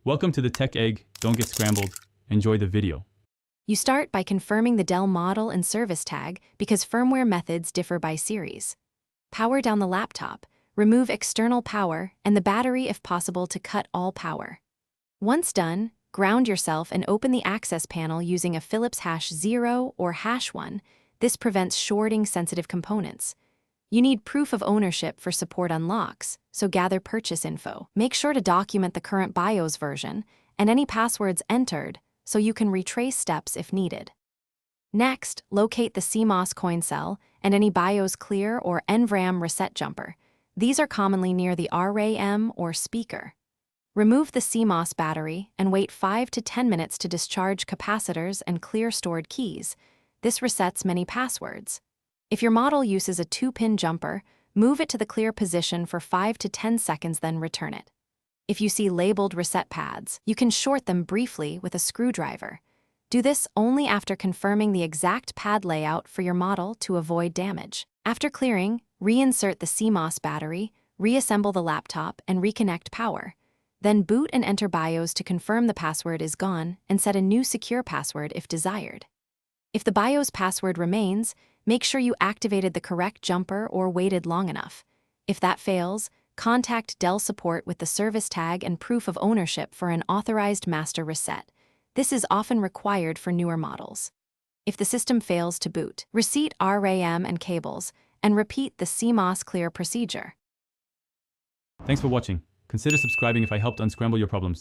Welcome to the Tech Egg. Don't get scrambled. Enjoy the video. You start by confirming the Dell model and service tag because firmware methods differ by series. Power down the laptop, remove external power and the battery if possible to cut all power. Once done, ground yourself and open the access panel using a Phillips #0 or #1. This prevents shorting sensitive components. You need proof of ownership for support unlocks, so gather purchase info. Make sure to document the current BIOS version and any passwords entered so you can retrace steps if needed. Next, locate the CMOS coin cell and any BIOS clear or NVRAM reset jumper. These are commonly near the RAM or speaker. Remove the CMOS battery and wait 5 to 10 minutes to discharge capacitors and clear stored keys. This resets many passwords. If your model uses a 2-pin jumper, move it to the clear position for 5 to 10 seconds, then return it. If you see labeled reset pads, you can short them briefly with a screwdriver. Do this only after confirming the exact pad layout for your model to avoid damage. After clearing, reinsert the CMOS battery, reassemble the laptop, and reconnect power. Then boot and enter BIOS to confirm the password is gone and set a new secure password if desired. If the BIOS password remains, make sure you activated the correct jumper or waited long enough. If that fails, contact Dell support with the service tag and proof of ownership for an authorized master reset. This is often required for newer models. If the system fails to boot, reset RAM and cables, and repeat the CMOS clear procedure. Thanks for watching. Consider subscribing if I helped unscramble your problems.